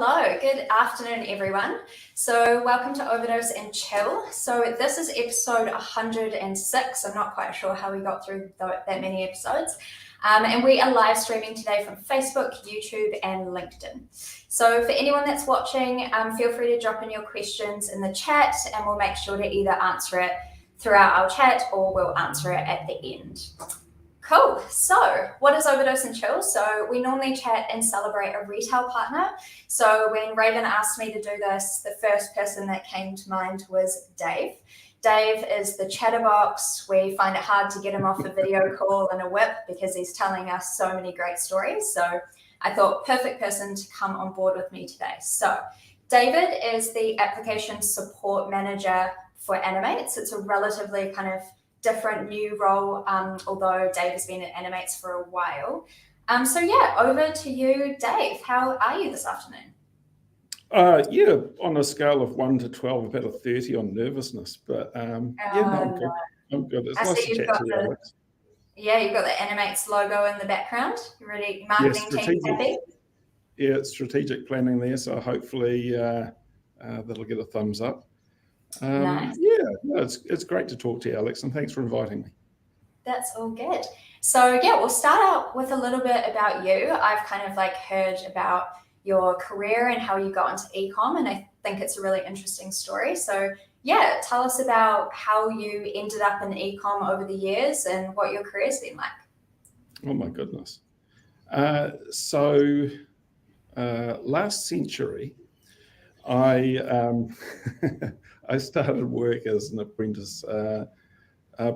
Hello, good afternoon, everyone. So welcome to Overdose and Chill. So this is episode 106. I'm not quite sure how we got through that many episodes. And we are live streaming today from Facebook, YouTube, and LinkedIn. So for anyone that's watching, feel free to drop in your questions in the chat and we'll make sure to either answer it throughout our chat or we'll answer it at the end. Cool. So what is Overdose and Chill? So we normally chat and celebrate a retail partner. So when Raven asked me to do this, the first person that came to mind was Dave. Dave is the chatterbox. We find it hard to get him off a video call and a whip because he's telling us so many great stories. So I thought perfect person to come on board with me today. So David is the application support manager for Animates. It's a relatively kind of different new role, although Dave has been at Animates for a while. So yeah, over to you, Dave. How are you this afternoon? Yeah, on a scale of 1 to 12, about a 30 on nervousness, but I'm good. I'm good. It's nice to chat to you, Alex. Yeah, you've got the Animates logo in the background. You ready? Marketing team happy? Yeah, it's strategic planning there, so hopefully that'll get a thumbs up. Nice. Yeah, no, it's great to talk to you, Alex, and thanks for inviting me. That's all good. So yeah, we'll start out with a little bit about you. I've kind of like heard about your career and how you got into e-com, and I think it's a really interesting story. So yeah, tell us about how you ended up in e-com over the years and what your career's been like. Oh my goodness. So last century, I I started work as an apprentice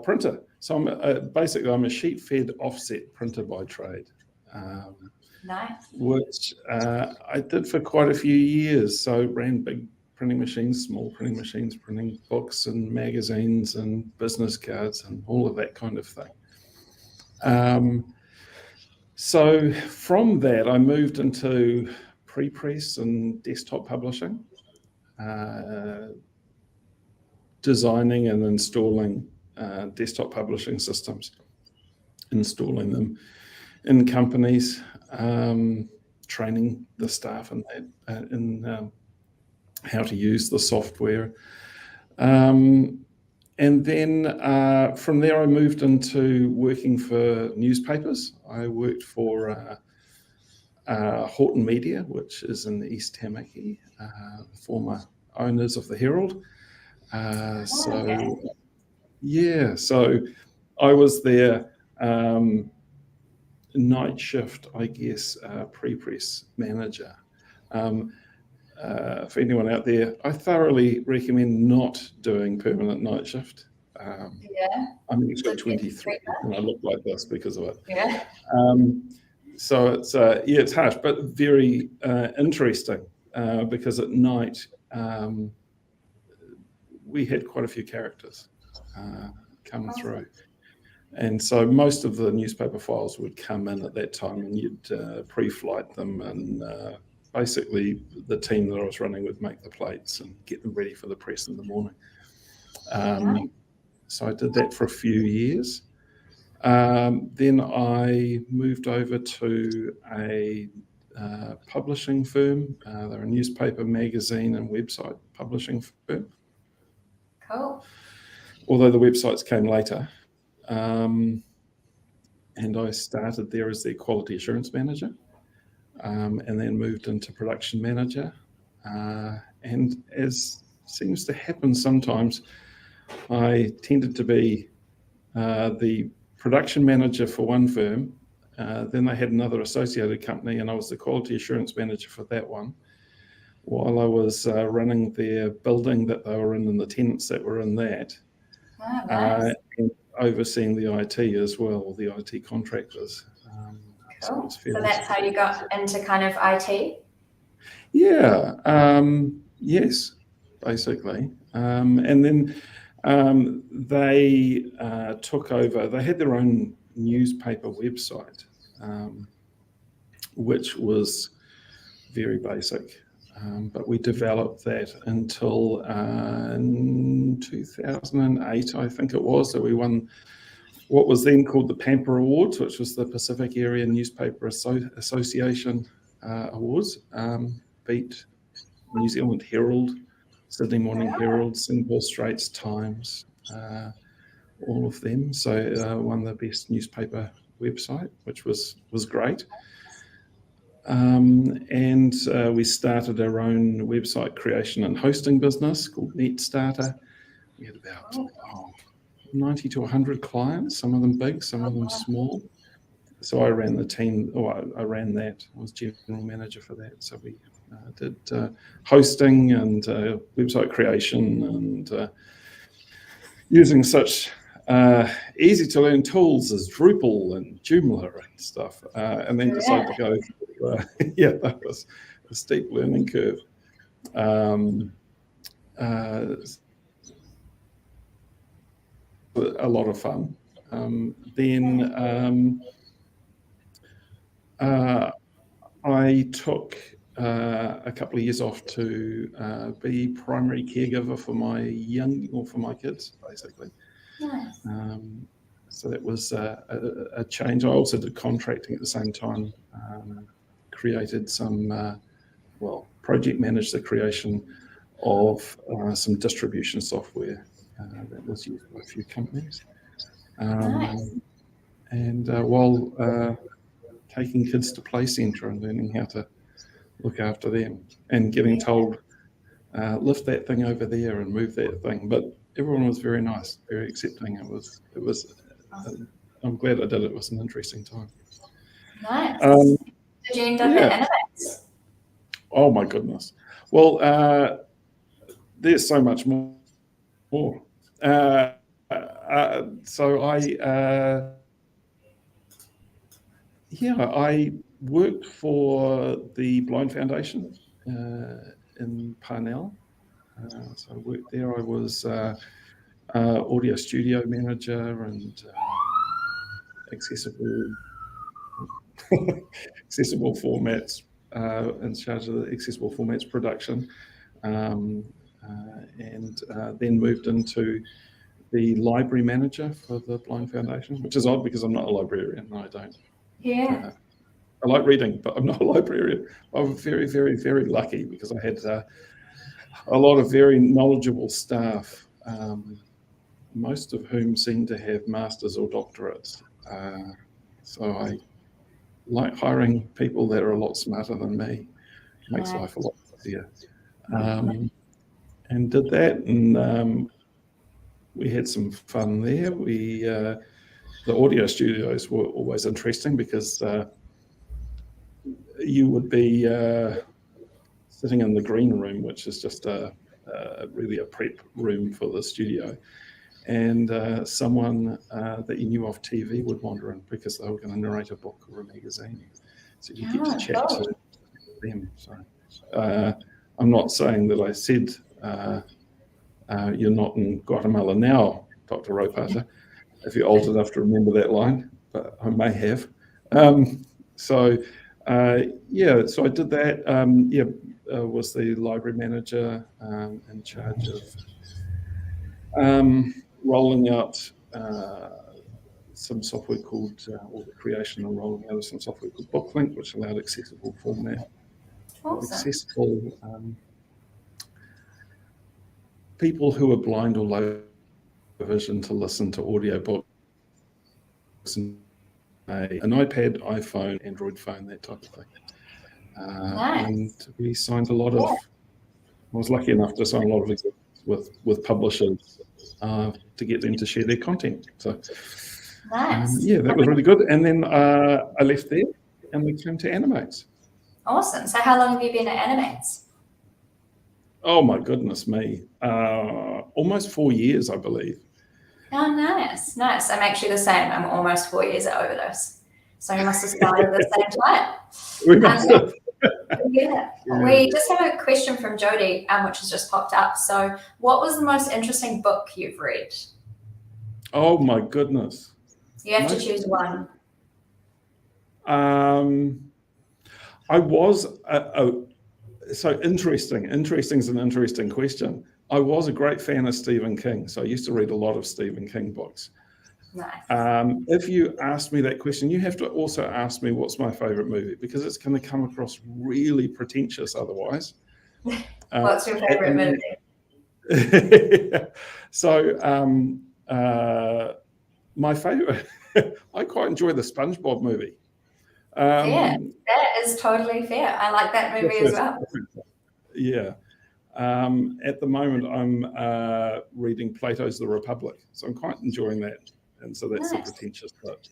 printer. So I'm a sheet-fed offset printer by trade. Nice. Which I did for quite a few years. So ran big printing machines, small printing machines, printing books and magazines and business cards and all of that kind of thing. So from that, I moved into pre-press and desktop publishing, designing and installing desktop publishing systems, installing them in companies, training the staff in how to use the software. And then from there, I moved into working for newspapers. I worked for Horton Media, which is in East Tamaki, former owners of the Herald. So I was there night shift, I guess, pre-press manager. For anyone out there, I thoroughly recommend not doing permanent night shift. I'm actually 23 and I look like this because of it. Yeah. So it's harsh, but very interesting because at night we had quite a few characters coming through. And so most of the newspaper files would come in at that time and you'd pre-flight them and basically the team that I was running would make the plates and get them ready for the press in the morning. So I did that for a few years. Then I moved over to a publishing firm. They're a newspaper, magazine and website publishing firm. Cool. Although the websites came later. And I started there as their quality assurance manager, and then moved into production manager. And as seems to happen sometimes, I tended to be the production manager for one firm. Then they had another associated company, and I was the quality assurance manager for that one, while I was running their building that they were in and the tenants that were in that. Oh, nice. And overseeing the IT as well, the IT contractors. Cool. So that's how you got into kind of IT? Yeah, yes, basically. And then they took over, they had their own newspaper website, which was very basic. But we developed that until in 2008, I think it was, that we won what was then called the Pamper Awards, which was the Pacific Area Newspaper Association Awards. Beat, New Zealand Herald, Sydney Morning Herald, Singapore Straits Times, all of them. So won the best newspaper website, which was great. And we started our own website creation and hosting business called NetStarter. We had about 90 to 100 clients, some of them big, some of them small. So I ran the team, or I ran that. I was general manager for that. So we did hosting and website creation and using such easy to learn tools as Drupal and Joomla and stuff. And then decided to go, that was a steep learning curve. A lot of fun. Then I took a couple of years off to be primary caregiver for my kids, basically. Nice. So that was a change. I also did contracting at the same time. Created some, project managed the creation of some distribution software that was used by a few companies. Nice. And while taking kids to Play Centre and learning how to look after them and getting told, lift that thing over there and move that thing. But everyone was very nice, very accepting. It was. I'm glad I did it. It was an interesting time. Nice. Did you end up at Animates? Oh my goodness. Well, there's so much more. So I worked for the Blind Foundation in Parnell. So I worked there. I was audio studio manager and accessible formats, in charge of the accessible formats production, and then moved into the library manager for the Blind Foundation, which is odd because I'm not a librarian. I don't. Yeah. I like reading, but I'm not a librarian. I'm very, very, very lucky because I had a lot of very knowledgeable staff, most of whom seem to have masters or doctorates. So I like hiring people that are a lot smarter than me. It makes life a lot easier. And did that, and we had some fun there. The audio studios were always interesting because you would be sitting in the green room, which is just really a prep room for the studio. And someone that you knew off TV would wander in because they were going to narrate a book or a magazine. So you get to chat to them. So I'm not saying that I said you're not in Guatemala now, Dr. Ropata, if you're old enough to remember that line, but I may have. So I did that. Was the library manager in charge of rolling out some software called, or the creation and rolling out of some software called BookLink, which allowed accessible format. Awesome. Accessible people who are blind or low vision to listen to audiobooks, an iPad, iPhone, Android phone, that type of thing. Nice. And we signed a lot of, I was lucky enough to sign a lot of agreements with publishers to get them to share their content. So nice. That was really good. And then I left there and we came to Animates. Awesome. So how long have you been at Animates? Oh my goodness me. Almost 4 years, I believe. Oh, nice. Nice. I'm actually the same. I'm almost 4 years at Overdose. So we must have started at the same time. We must have. Yeah. We just have a question from Jody, which has just popped up. So what was the most interesting book you've read? Oh my goodness. You have to choose one. I was, so interesting is an interesting question. I was a great fan of Stephen King, so I used to read a lot of Stephen King books. Nice. If you ask me that question, you have to also ask me what's my favorite movie, because it's going to come across really pretentious otherwise. What's your favorite movie? So my favorite, I quite enjoy the SpongeBob movie. Fair. That is totally fair. I like that movie as well. Yeah. At the moment, I'm reading Plato's The Republic, so I'm quite enjoying that, and so that's the pretentious part.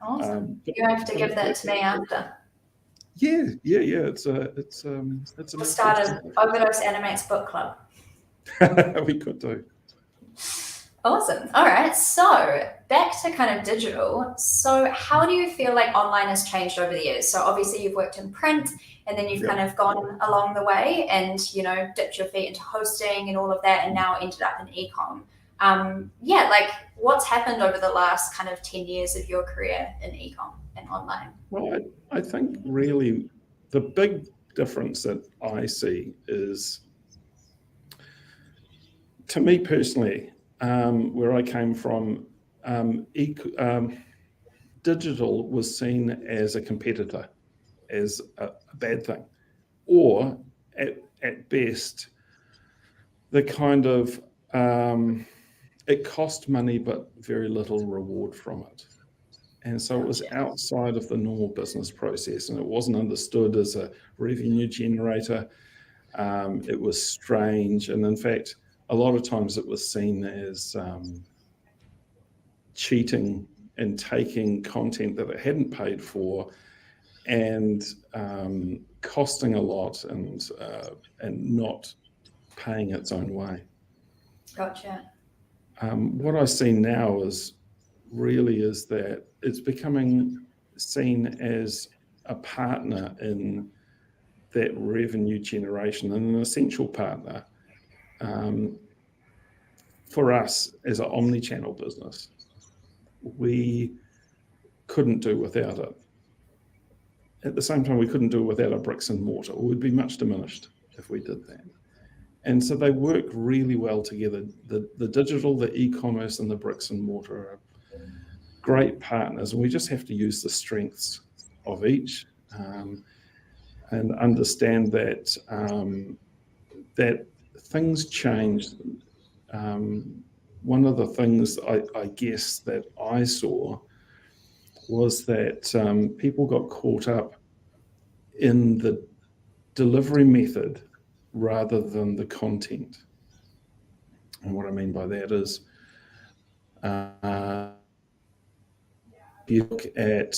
Awesome. You have to give that to me after. Yeah. It's We'll start an Overdose Animates book club. We could do. Awesome. All right. So back to kind of digital. So how do you feel like online has changed over the years? So obviously you've worked in print, and then you've kind of gone along the way and, dipped your feet into hosting and all of that, and now ended up in e-com. Like what's happened over the last kind of 10 years of your career in e-com and online? Well, I think really the big difference that I see is, to me personally, where I came from, digital was seen as a competitor, as a bad thing, or at best, the kind of, it cost money but very little reward from it. And so it was outside of the normal business process, and it wasn't understood as a revenue generator. It was strange, and in fact, a lot of times it was seen as cheating and taking content that it hadn't paid for, and costing a lot, and not paying its own way. Gotcha. What I see now is that it's becoming seen as a partner in that revenue generation, and an essential partner for us as an omni-channel business. We couldn't do without it. At the same time, we couldn't do it without our bricks and mortar. We'd be much diminished if we did that. And so they work really well together. The digital, the e-commerce, and the bricks and mortar are great partners, and we just have to use the strengths of each, and understand that that things change. One of the things I guess that I saw was that people got caught up in the delivery method rather than the content. And what I mean by that is, you look at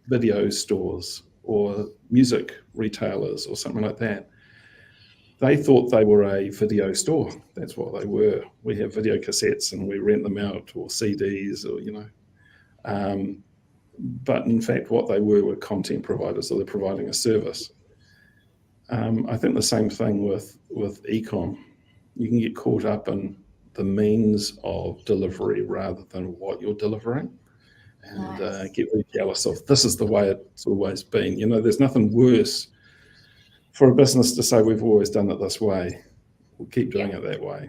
video stores or music retailers or something like that. They thought they were a video store. That's what they were. We have video cassettes and we rent them out, or CDs, or but in fact what they were content providers, so they're providing a service. I think the same thing with e-com. You can get caught up in the means of delivery rather than what you're delivering, and get really jealous of, this is the way it's always been. There's nothing worse for a business to say, we've always done it this way. We'll keep doing it that way.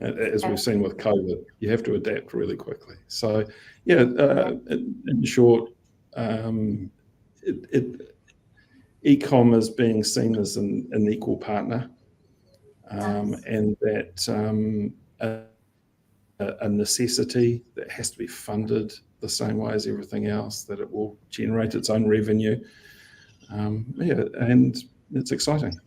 As we've seen with COVID, you have to adapt really quickly. So, in short, e-com is being seen as an equal partner, and that a necessity that has to be funded the same way as everything else, that it will generate its own revenue. And it's exciting.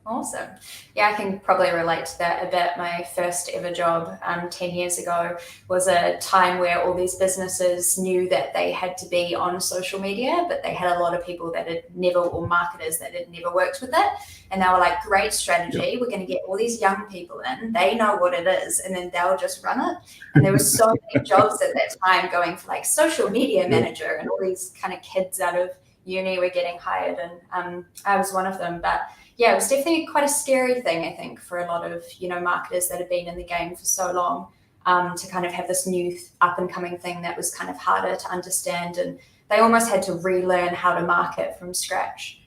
Awesome. Yeah, I can probably relate to that a bit. My first ever job 10 years ago was a time where all these businesses knew that they had to be on social media, but they had a lot of people that had never, or marketers that had never worked with it. And they were like, great strategy. We're going to get all these young people in. They know what it is, and then they'll just run it. And there were so many jobs at that time going for like social media manager, and all these kind of kids out of uni were getting hired. And I was one of them. But yeah, it was definitely quite a scary thing, I think, for a lot of, marketers that have been in the game for so long, to kind of have this new up and coming thing that was kind of harder to understand. And they almost had to relearn how to market from scratch,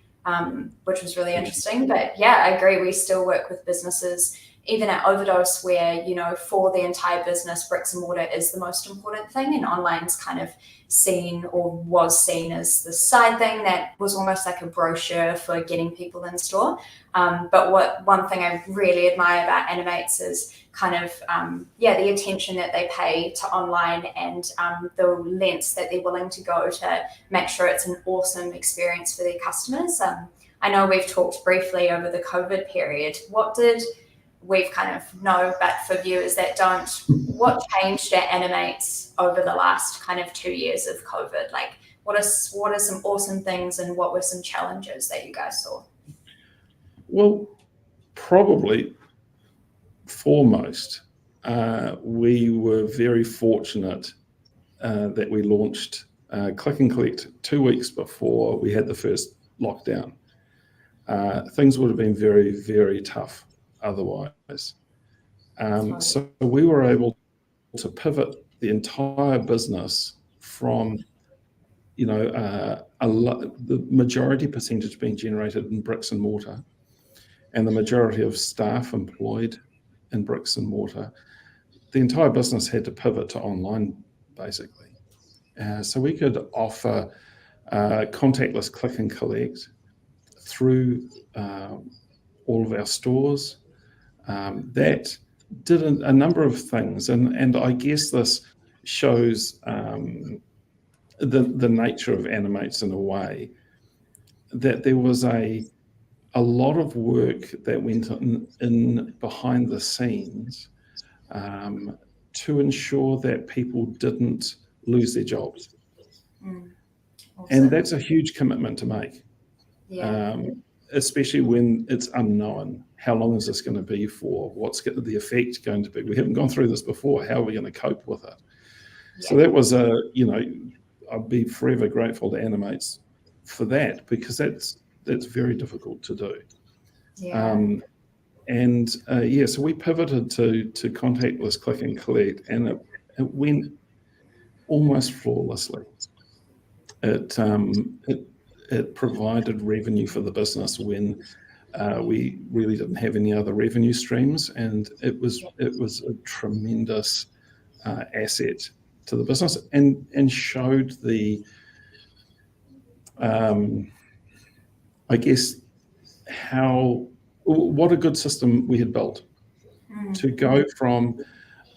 which was really interesting. But yeah, I agree. We still work with businesses even at Overdose, where, you know, for the entire business, bricks and mortar is the most important thing, and online's kind of seen, or was seen, as the side thing that was almost like a brochure for getting people in store. But one thing I really admire about Animates is kind of, the attention that they pay to online, and the lengths that they're willing to go to make sure it's an awesome experience for their customers. I know we've talked briefly over the COVID period. What did we've kind of know, but for viewers that don't, what changed at Animates over the last kind of 2 years of COVID? Like, what are some awesome things, and what were some challenges that you guys saw? Well, probably foremost, we were very fortunate that we launched Click and Collect 2 weeks before we had the first lockdown. Things would have been very, very tough otherwise. So we were able to pivot the entire business from, you know, the majority percentage being generated in bricks and mortar, and the majority of staff employed in bricks and mortar. The entire business had to pivot to online, basically. So we could offer contactless click and collect through all of our stores. That did a number of things, and I guess this shows the nature of Animates in a way, that there was a lot of work that went in behind the scenes to ensure that people didn't lose their jobs. Awesome. And that's a huge commitment to make. Yeah. Especially when it's unknown. How long is this going to be for? What's the effect going to be? We haven't gone through this before. How are we going to cope with it? Yeah. So that was I'd be forever grateful to Animates for that, because that's very difficult to do. Yeah. So we pivoted to contactless click and collect, and it went almost flawlessly. It provided revenue for the business when we really didn't have any other revenue streams, and it was a tremendous asset to the business, and showed the I guess what a good system we had built to go from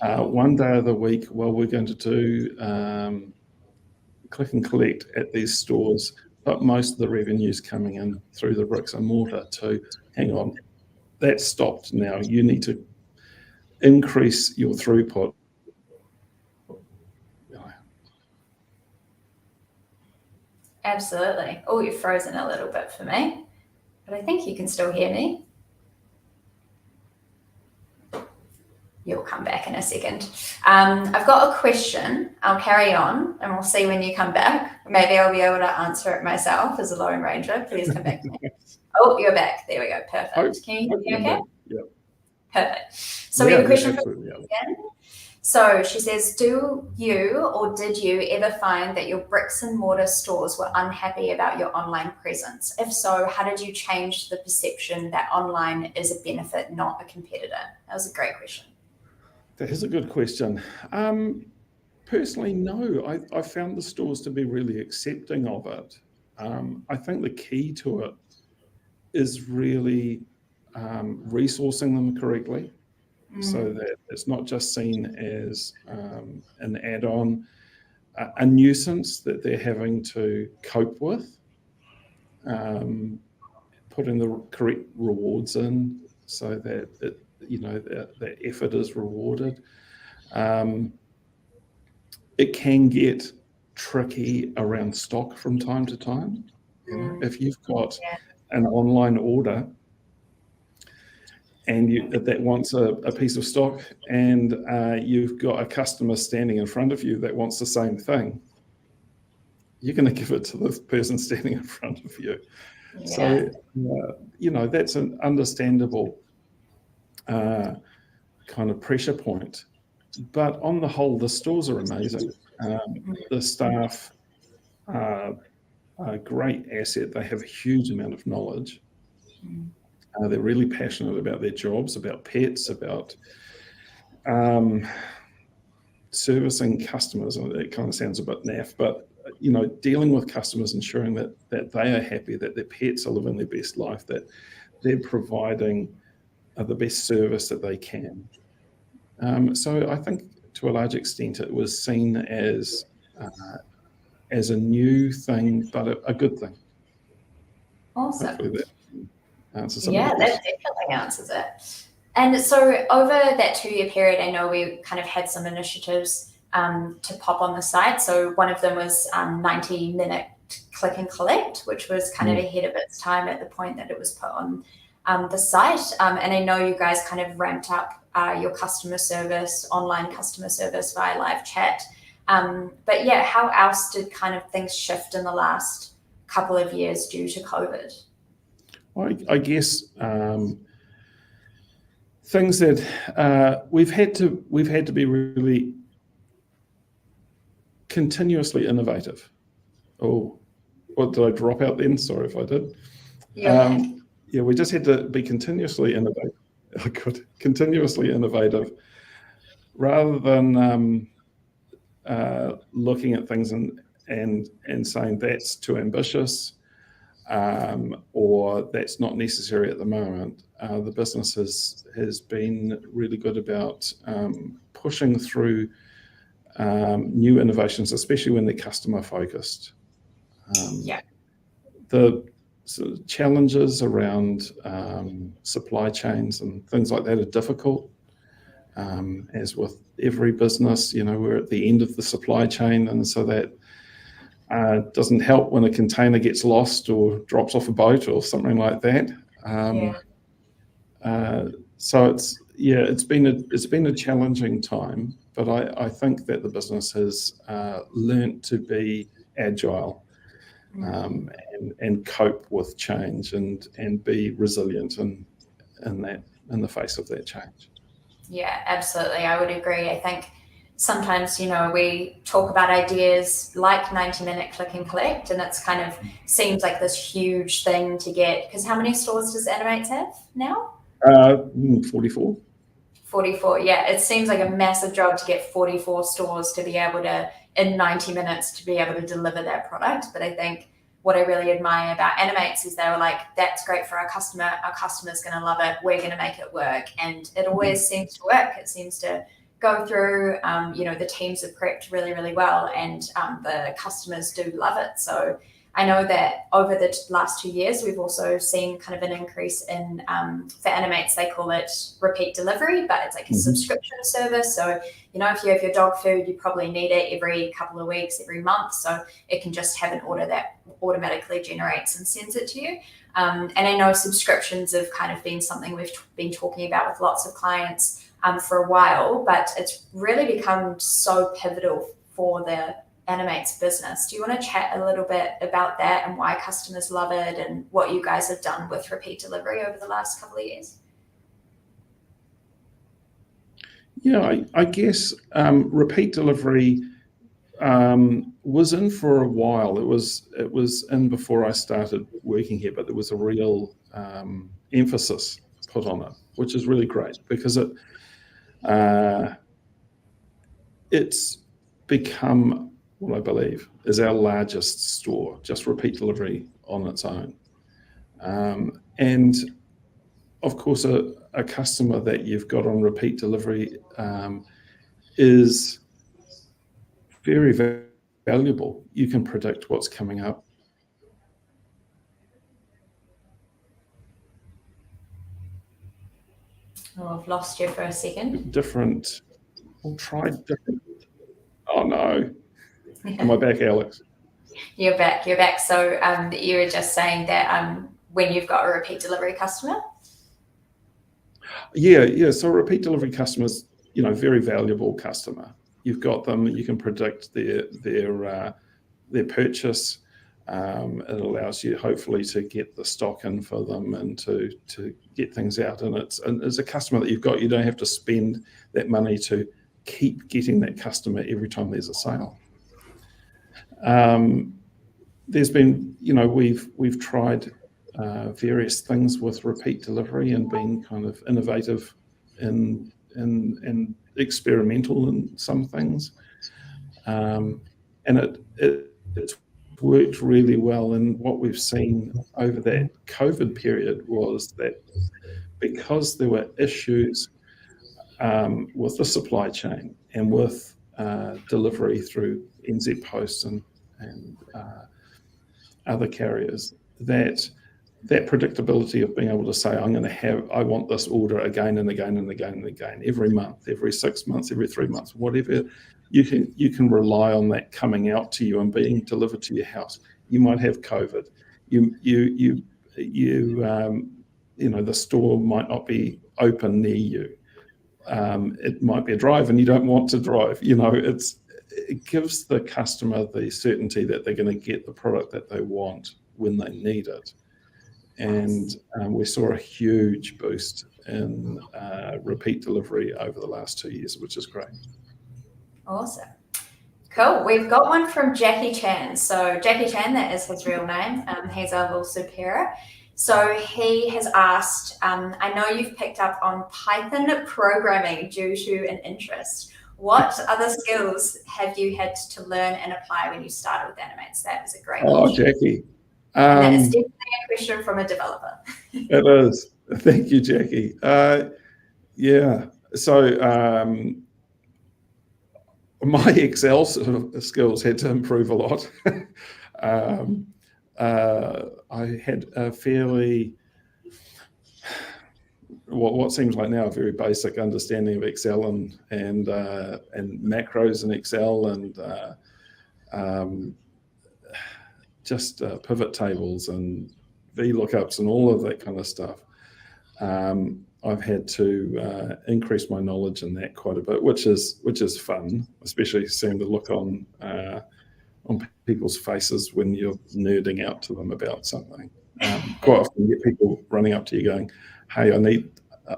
one day of the week, well, we're going to do click and collect at these stores, but most of the revenue's coming in through the bricks and mortar, to hang on, that's stopped now. You need to increase your throughput. Absolutely. Oh, you've frozen a little bit for me, but I think you can still hear me. You'll come back in a second. I've got a question. I'll carry on, and we'll see when you come back. Maybe I'll be able to answer it myself as a Lone Ranger. Please come back to me. Oh, you're back. There we go. Perfect. Can you hear me okay? Yeah. Perfect. So we have a question from again. So she says, do you, or did you ever find that your bricks and mortar stores were unhappy about your online presence? If so, how did you change the perception that online is a benefit, not a competitor? That was a great question. That is a good question. Personally, no. I found the stores to be really accepting of it. I think the key to it is really resourcing them correctly, so that it's not just seen as an add-on, a nuisance that they're having to cope with, putting the correct rewards in so that the effort is rewarded. It can get tricky around stock from time to time. If you've got an online order and that wants a piece of stock, and you've got a customer standing in front of you that wants the same thing, you're going to give it to the person standing in front of you. So, that's an understandable kind of pressure point. But on the whole, the stores are amazing. The staff are a great asset. They have a huge amount of knowledge. They're really passionate about their jobs, about pets, about servicing customers. And it kind of sounds a bit naff, but dealing with customers, ensuring that they are happy, that their pets are living their best life, that they're providing the best service that they can. So I think to a large extent it was seen as a new thing, but a good thing. Awesome. Hopefully that answers some of the Yeah, that questions. definitely answers it. And so over that 2-year period, I know we kind of had some initiatives to pop on the site. So one of them was 90-minute click and collect, which was kind of ahead of its time at the point that it was put on the site. And I know you guys kind of ramped up your customer service, online customer service via live chat. But yeah, how else did kind of things shift in the last couple of years due to COVID? I guess things that we've had to be really continuously innovative. Oh, what did I drop out then? Sorry if I did. Yeah, we just had to be continuously innovative. Continuously innovative, rather than looking at things and saying that's too ambitious, or that's not necessary at the moment. The business has been really good about pushing through new innovations, especially when they're customer focused. The sort of challenges around supply chains and things like that are difficult. As with every business, we're at the end of the supply chain, and so that doesn't help when a container gets lost or drops off a boat or something like that. So it's been a challenging time, but I think that the business has learnt to be agile and cope with change and be resilient in the face of that change. Yeah, absolutely. I would agree. I think sometimes, we talk about ideas like 90-minute click and collect, and it's kind of seems like this huge thing to get, because how many stores does Animates have now? 44. 44, yeah. It seems like a massive job to get 44 stores to be able to, in 90 minutes, to be able to deliver that product. But I think what I really admire about Animates is they were like, that's great for our customer. Our customer's going to love it. We're going to make it work. And it always seems to work. It seems to go through, the teams are prepped really, really well, and the customers do love it. So I know that over the last 2 years, we've also seen kind of an increase in, for Animates, they call it repeat delivery, but it's like a subscription service. So, if you have your dog food, you probably need it every couple of weeks, every month. So it can just have an order that automatically generates and sends it to you. And I know subscriptions have kind of been something we've been talking about with lots of clients for a while, but it's really become so pivotal for the Animates business. Do you want to chat a little bit about that and why customers love it and what you guys have done with repeat delivery over the last couple of years? Yeah, I guess repeat delivery was in for a while. It was in before I started working here, but there was a real emphasis put on it, which is really great because it's become what I believe is our largest store, just repeat delivery on its own. And of course, a customer that you've got on repeat delivery is very, very valuable. You can predict what's coming up. Oh, I've lost you for a second. We'll try different. Oh no. Am I back, Alex? You're back. So you were just saying that when you've got a repeat delivery customer? Yeah. So repeat delivery customers, very valuable customer. You've got them, you can predict their purchase. It allows you hopefully to get the stock in for them and to get things out. And it's a customer that you've got, you don't have to spend that money to keep getting that customer every time there's a sale. There's been, we've tried various things with repeat delivery and being kind of innovative and experimental in some things. And it's worked really well. And what we've seen over that COVID period was that because there were issues with the supply chain and with delivery through NZ Post and other carriers, that predictability of being able to say, I want this order again and again and again and again, every month, every 6 months, every 3 months, whatever, you can rely on that coming out to you and being delivered to your house. You might have COVID. The store might not be open near you. It might be a drive and you don't want to drive. It gives the customer the certainty that they're going to get the product that they want when they need it. And we saw a huge boost in repeat delivery over the last 2 years, which is great. Awesome. Cool. We've got one from Jackie Chan. So Jackie Chan, that is his real name. He's our little superior. So he has asked, I know you've picked up on Python programming due to an interest. What other skills have you had to learn and apply when you started with Animates? That was a great question. Jackie. And that is definitely a question from a developer. It is. Thank you, Jackie. Yeah. So my Excel sort of skills had to improve a lot. I had a fairly, what seems like now a very basic understanding of Excel and macros in Excel and just pivot tables and VLOOKUPs and all of that kind of stuff. I've had to increase my knowledge in that quite a bit, which is fun, especially seeing the look on people's faces when you're nerding out to them about something. Quite often you get people running up to you going, "Hey,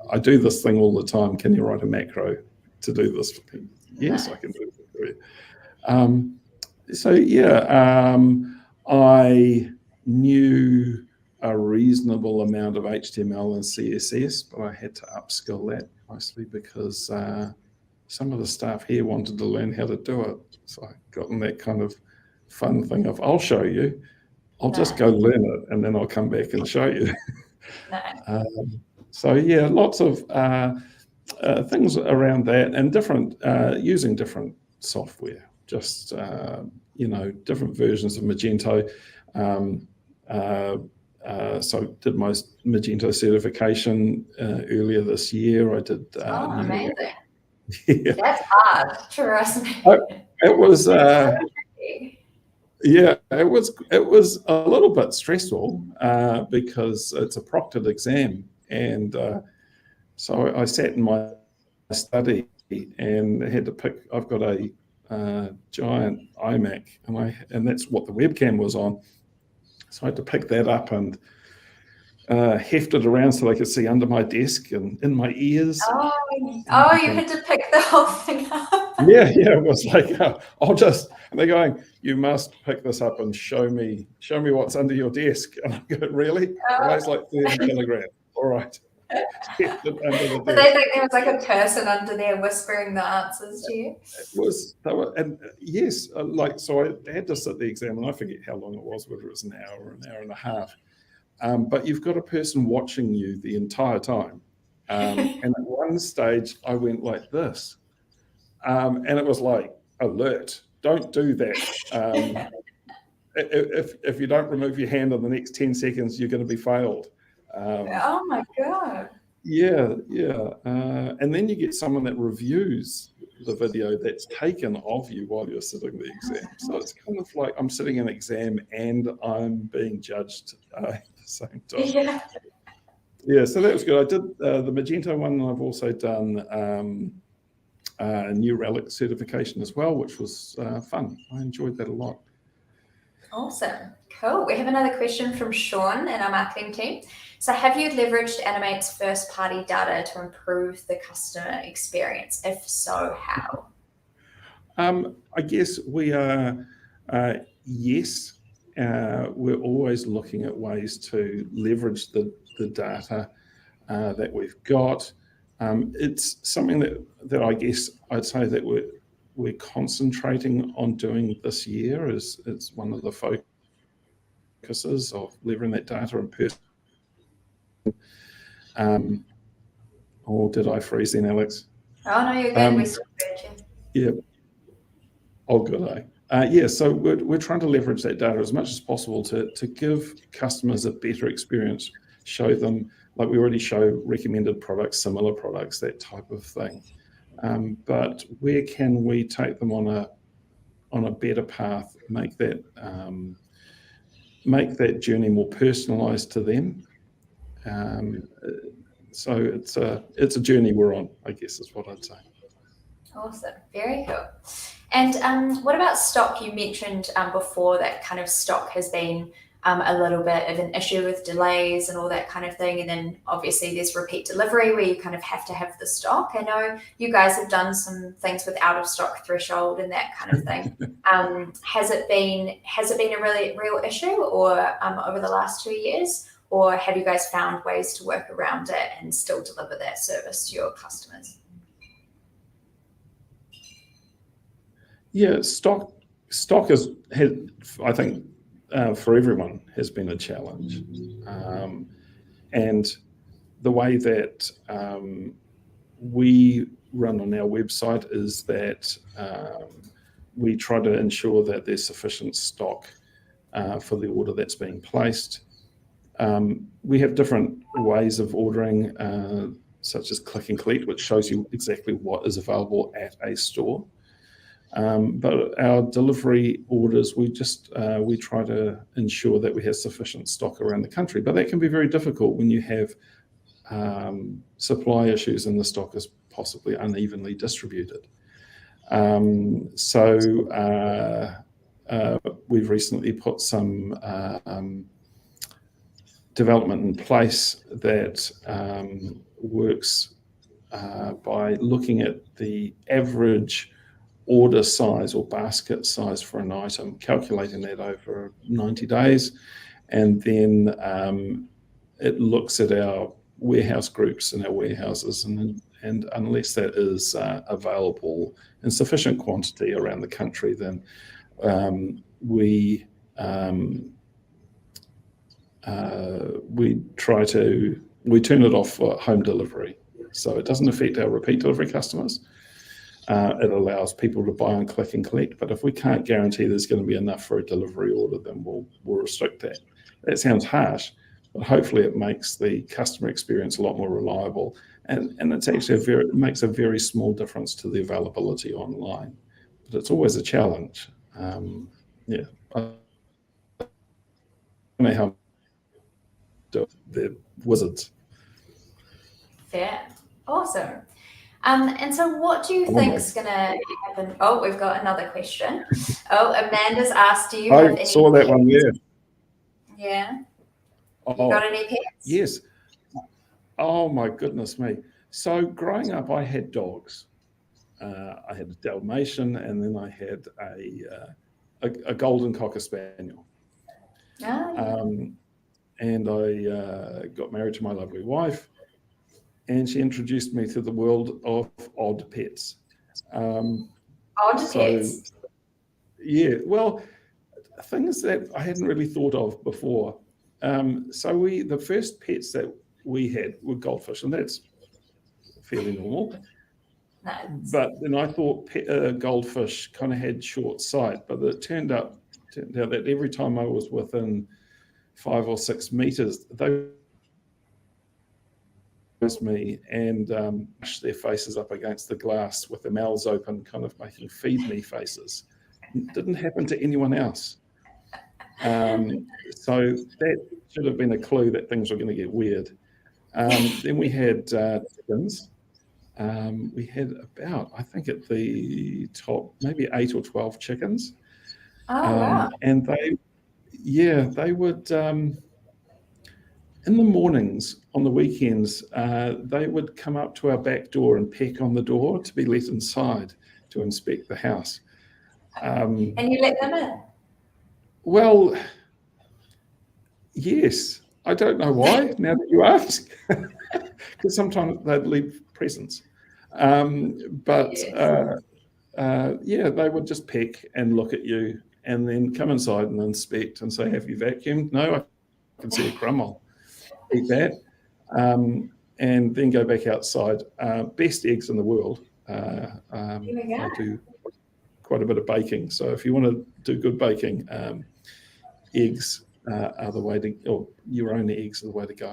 I do this thing all the time. Can you write a macro to do this for me?" Yes, I can do it for you. So yeah, I knew a reasonable amount of HTML and CSS, but I had to upskill that mostly because some of the staff here wanted to learn how to do it. So I got in that kind of fun thing of, I'll show you, I'll just go learn it and then I'll come back and show you. So yeah, lots of things around that and different, using different software, just, different versions of Magento. So I did my Magento certification earlier this year. I did. Amazing. Yeah. That's hard, trust me. It was. Yeah, it was a little bit stressful because it's a proctored exam, and so I sat in my study and had to pick. I've got a giant iMac, and that's what the webcam was on. So I had to pick that up and heft it around so I could see under my desk and in my ears. Oh, you had to pick the whole thing up. Yeah, it was like, and they're going, "You must pick this up and show me what's under your desk." And I go, "Really?" It weighs like 30 kilograms. All right. Did they think there was like a person under there whispering the answers to you? Yes, so I had to sit the exam, and I forget how long it was, whether it was an hour or an hour and a half. But you've got a person watching you the entire time. And at one stage, I went like this. And it was like, alert, don't do that. If you don't remove your hand in the next 10 seconds, you're going to be failed. Oh my God. Yeah. And then you get someone that reviews the video that's taken of you while you're sitting the exam. So it's kind of like I'm sitting an exam and I'm being judged at the same time. Yeah, so that was good. I did the Magento one, and I've also done New Relic certification as well, which was fun. I enjoyed that a lot. Awesome. Cool. We have another question from Sean in our marketing team. So have you leveraged Animate's first-party data to improve the customer experience? If so, how? I guess we are, yes. we're always looking at ways to leverage the data that we've got. It's something that I guess I'd say that we're concentrating on doing this year. Is one of the focuses of leveraging that data in person. Or did I freeze then, Alex? Oh no, you're good. We still heard you. Yeah. Oh, good. Yeah, so we're trying to leverage that data as much as possible to give customers a better experience, show them, like we already show recommended products, similar products, that type of thing. But where can we take them on a better path, make that journey more personalised to them? So it's a journey we're on, I guess is what I'd say. Awesome, very cool. And what about stock? You mentioned before that kind of stock has been a little bit of an issue with delays and all that kind of thing. And then obviously there's repeat delivery where you kind of have to have the stock. I know you guys have done some things with out of stock threshold and that kind of thing. Has it been a really real issue or over the last 2 years? Or have you guys found ways to work around it and still deliver that service to your customers? Yeah, stock has, I think, for everyone has been a challenge. And the way that we run on our website is that we try to ensure that there's sufficient stock for the order that's being placed. We have different ways of ordering, such as click and collect, which shows you exactly what is available at a store. But our delivery orders, we try to ensure that we have sufficient stock around the country. But that can be very difficult when you have supply issues and the stock is possibly unevenly distributed. So we've recently put some development in place that works by looking at the average order size or basket size for an item, calculating that over 90 days, and then it looks at our warehouse groups and our warehouses, and unless that is available in sufficient quantity around the country, then we turn it off for home delivery, so it doesn't affect our repeat delivery customers. It allows people to buy and click and collect, but if we can't guarantee there's going to be enough for a delivery order, then we'll restrict that. That sounds harsh, but hopefully it makes the customer experience a lot more reliable, and it's actually it makes a very small difference to the availability online, but it's always a challenge. Yeah, I don't know how they're wizards. Fair, awesome. And so what do you think is going to happen? Oh, we've got another question. Oh, Amanda's asked, do you have any saw that pets? one, yeah. Yeah. Oh, You got any pets? Yes. Oh, my goodness me. So growing up, I had dogs. I had a Dalmatian, and then I had a golden cocker spaniel. Oh, yeah. And I got married to my lovely wife, and she introduced me to the world of odd pets. Pets? Yeah, well, things that I hadn't really thought of before. So the first pets that we had were goldfish, and that's fairly normal. Nice. But then I thought goldfish kind of had short sight, but it turned out that every time I was within 5 or 6 meters, they me and push their faces up against the glass with their mouths open, kind of making feed me faces. It didn't happen to anyone else. So that should have been a clue that things were going to get weird. Then we had chickens. We had about, I think at the top, maybe 8 or 12 chickens. Oh, wow. And they would, in the mornings, on the weekends, they would come up to our back door and peck on the door to be let inside to inspect the house. And you let them in? Well, Yes, I don't know why, now that you ask, because sometimes they'd leave presents. But Yes. yeah, they would just peck and look at you and then come inside and inspect and say, have you vacuumed? No, I can see a crumb, I'll eat that. And then go back outside. Best eggs in the world. Here we I go. do quite a bit of baking. So if you want to do good baking, eggs are the way to, or your own eggs are the way to go.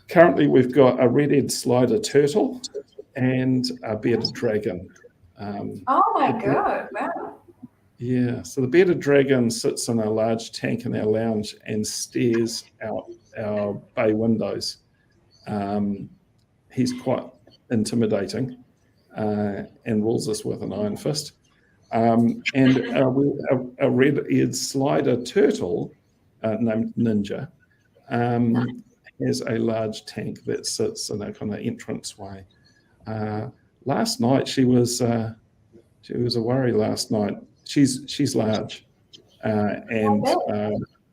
Currently, we've got a red-head slider turtle and a bearded dragon. Oh my God, wow. Yeah, so the bearded dragon sits in a large tank in our lounge and stares out our bay windows. He's quite intimidating and rules us with an iron fist. And a red-eared slider turtle named Ninja has a large tank that sits in a kind of entranceway. Last night she was a worry. Last night she's large and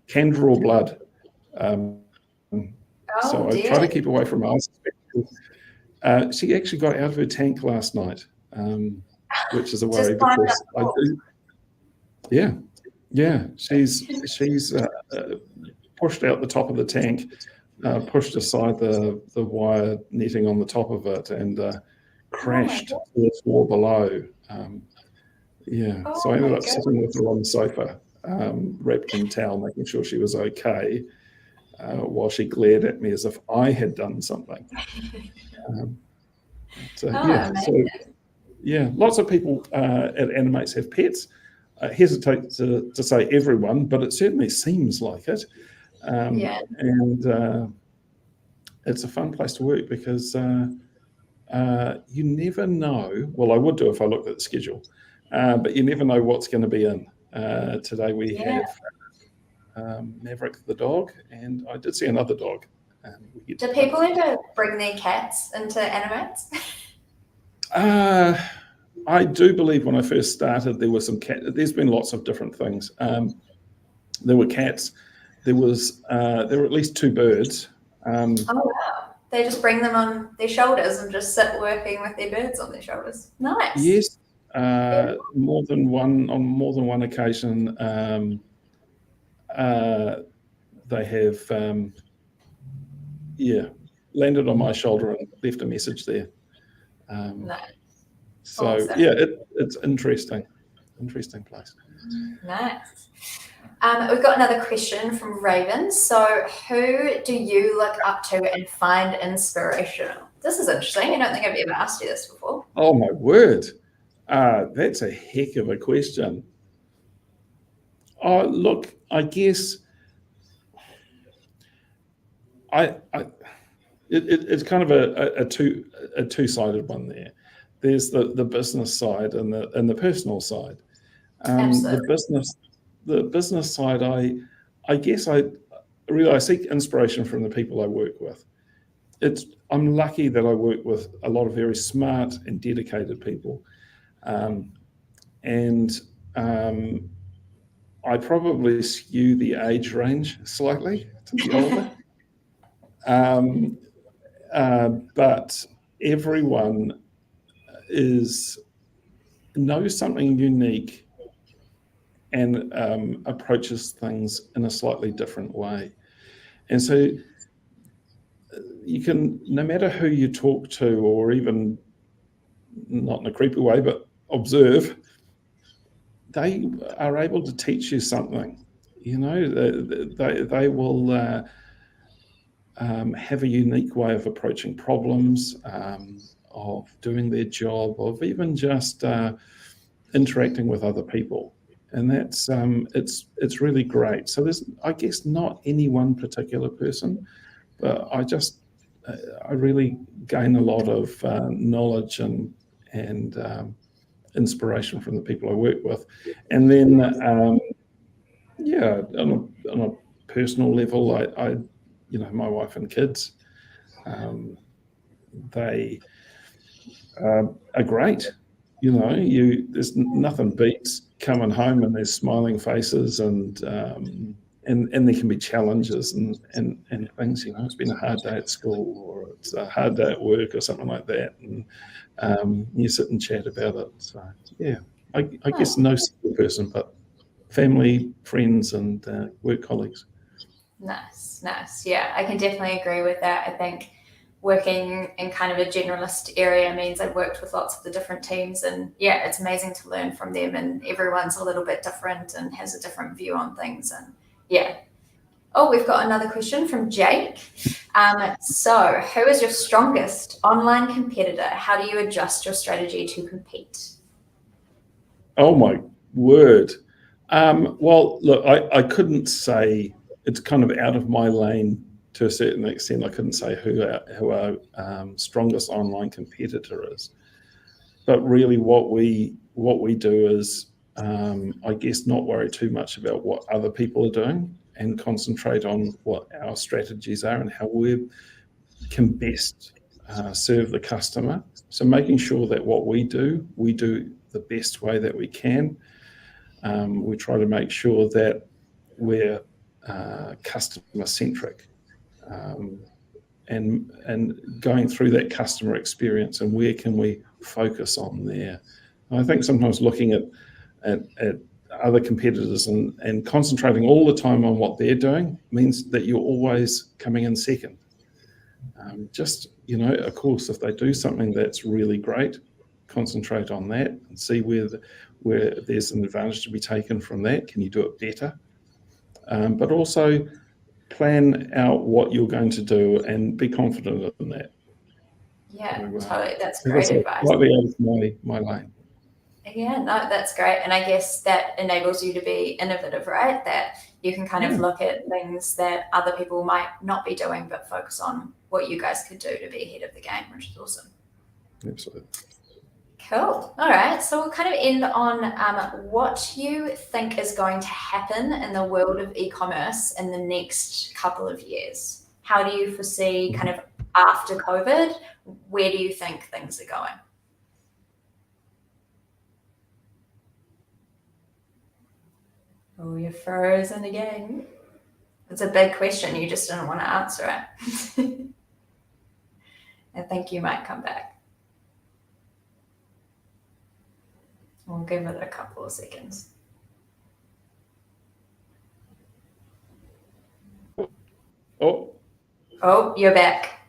can draw blood. So I try to keep away from eyes. She actually got out of her tank last night, which is a worry because I do. Yeah. She's pushed out the top of the tank, pushed aside the wire netting on the top of it, and crashed to the floor below. So I ended up sitting with her on the sofa, wrapped in towel, making sure she was okay, while she glared at me as if I had done something. Lots of people at Animates have pets. I hesitate to say everyone, but it certainly seems like it. And it's a fun place to work because you never know. Well, I would do if I looked at the schedule, but you never know what's going to be in. Today we have Maverick the dog, and I did see another dog. Do people ever bring their cats into Animates? I do believe when I first started, there were some cat. There's been lots of different things. There were cats. There were at least 2 birds. Oh wow! They just bring them on their shoulders and just sit working with their birds on their shoulders. Nice. Yes, more than one occasion. They have landed on my shoulder and left a message there. Nice. So awesome. It's interesting place. Nice. We've got another question from Raven. So who do you look up to and find inspirational? This is interesting. I don't think I've ever asked you this before. Oh my word. That's a heck of a question. Oh, look, I guess it's kind of a two-sided one there. There's the business side and the personal side. The business side, I guess I seek inspiration from the people I work with. I'm lucky that I work with a lot of very smart and dedicated people, and I probably skew the age range slightly to the older. But everyone knows something unique and approaches things in a slightly different way. And so you can, no matter who you talk to, or even not in a creepy way, but observe, they are able to teach you something. You know, they will have a unique way of approaching problems, of doing their job, of even just interacting with other people. And that's it's really great. So there's, I guess, not any one particular person, but I really gain a lot of knowledge and inspiration from the people I work with. And then on a personal level, I my wife and kids, they are great. There's nothing beats coming home and there's smiling faces and and there can be challenges and things. It's been a hard day at school, or it's a hard day at work, or something like that, and you sit and chat about it. So yeah, I guess no single person, but family, friends, and work colleagues. Nice. Yeah, I can definitely agree with that. I think working in kind of a generalist area means I've worked with lots of the different teams, and yeah, it's amazing to learn from them, and everyone's a little bit different and has a different view on things. And yeah. Oh, we've got another question from Jake. So who is your strongest online competitor? How do you adjust your strategy to compete? Oh my word. Well, look, I couldn't say, it's kind of out of my lane to a certain extent. I couldn't say who our strongest online competitor is. But really what we do is, I guess, not worry too much about what other people are doing and concentrate on what our strategies are and how we can best serve the customer. So making sure that what we do the best way that we can. We try to make sure that we're customer centric, and going through that customer experience and where can we focus on there. I think sometimes looking at other competitors and concentrating all the time on what they're doing means that you're always coming in second. Of course, if they do something that's really great, concentrate on that and see where there's an advantage to be taken from that. Can you do it better? But also plan out what you're going to do and be confident in that. Yeah, totally. That's great advice. Slightly out of my lane. Yeah, no, that's great. And I guess that enables you to be innovative, right? That you can kind of look at things that other people might not be doing, but focus on what you guys could do to be ahead of the game, which is awesome. Absolutely. Cool. All right. So we'll kind of end on what you think is going to happen in the world of e-commerce in the next couple of years. How do you foresee kind of after COVID? Where do you think things are going? Oh, you're frozen again. It's a big question. You just didn't want to answer it. I think you might come back. We'll give it a couple of seconds. Oh, you're back.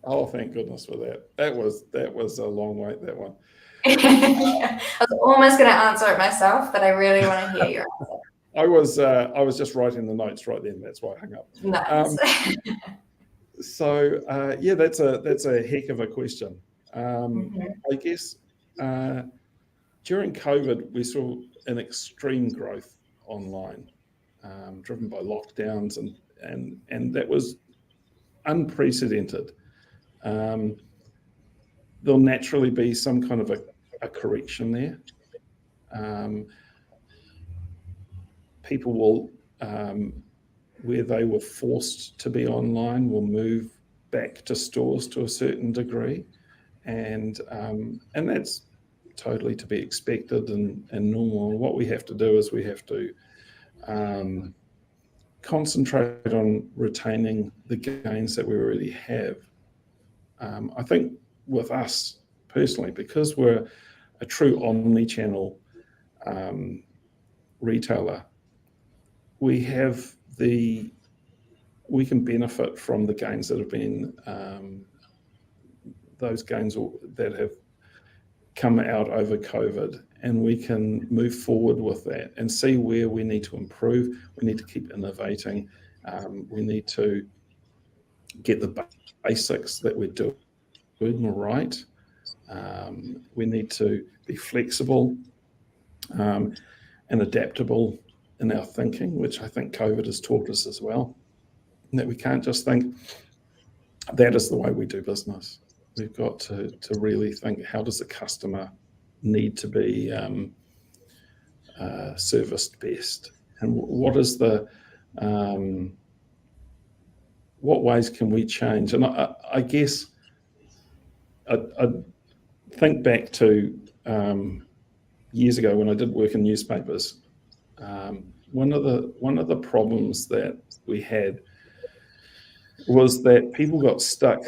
Oh, thank goodness for that. That was a long wait, that one. I was almost going to answer it myself, but I really want to hear your answer. I was just writing the notes right then. That's why I hung up. Nice. So that's a heck of a question. I guess during COVID we saw an extreme growth online, driven by lockdowns, and that was unprecedented. There'll naturally be some kind of a correction there. People will, where they were forced to be online, will move back to stores to a certain degree, and that's totally to be expected and normal. And what we have to do is we have to concentrate on retaining the gains that we already have. I think with us personally, because we're a true omni-channel retailer, we can benefit from the gains that have been those gains that have come out over COVID, and we can move forward with that and see where we need to improve. We need to keep innovating. We need to get the basics that we're doing right. We need to be flexible and adaptable in our thinking, which I think COVID has taught us as well, that we can't just think that is the way we do business. We've got to really think, how does the customer need to be serviced best, and what ways can we change? And I guess I think back to years ago when I did work in newspapers. one of the problems that we had was that people got stuck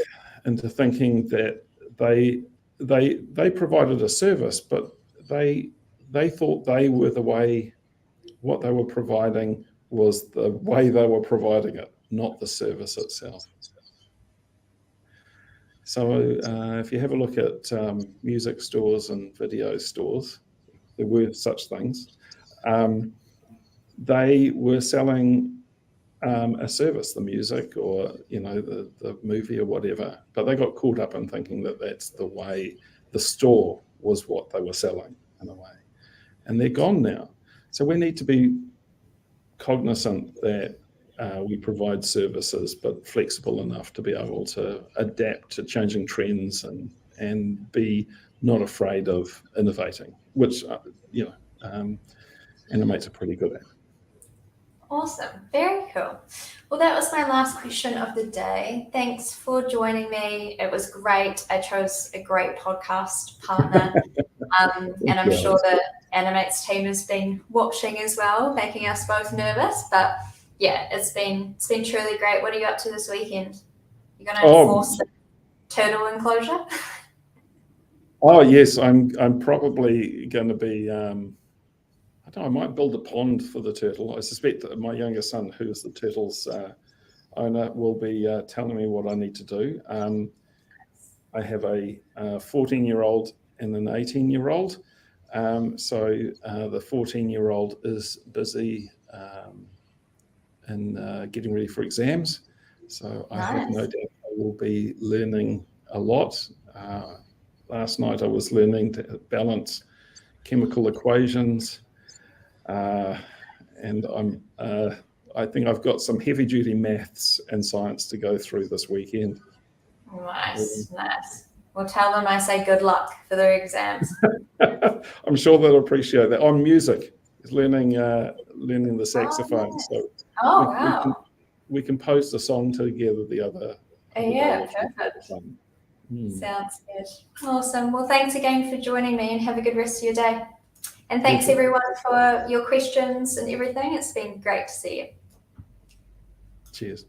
into thinking that they provided a service, but they thought they were the way, what they were providing was the way they were providing it, not the service itself. So if you have a look at music stores and video stores, there were such things. They were selling a service, the music or the movie or whatever, but they got caught up in thinking that that's the way the store was what they were selling in a way, and they're gone now. So we need to be cognizant that we provide services, but flexible enough to be able to adapt to changing trends and be not afraid of innovating, which Animates are pretty good at. Awesome. Very cool. Well, that was my last question of the day. Thanks for joining me. It was great. I chose a great podcast partner. And I'm sure the Animates team has been watching as well, making us both nervous. But yeah, it's been truly great. What are you up to this weekend? You're going to enforce the turtle enclosure? Oh yes, I'm probably going to be. I don't know, I might build a pond for the turtle. I suspect that my younger son, who is the turtle's owner, will be telling me what I need to do. I have a 14-year-old and an 18-year-old. So the 14-year-old is busy in getting ready for exams. So I have no doubt I will be learning a lot. Last night I was learning to balance chemical equations. And I think I've got some heavy-duty maths and science to go through this weekend. Nice. Well, tell them I say good luck for their exams. I'm sure they'll appreciate that. On music, learning the saxophone. Oh, nice. So we composed a song together the other. Yeah, perfect. Sounds good. Awesome. Well, thanks again for joining me, and have a good rest of your day. And thanks everyone for your questions and everything. It's been great to see you. Cheers.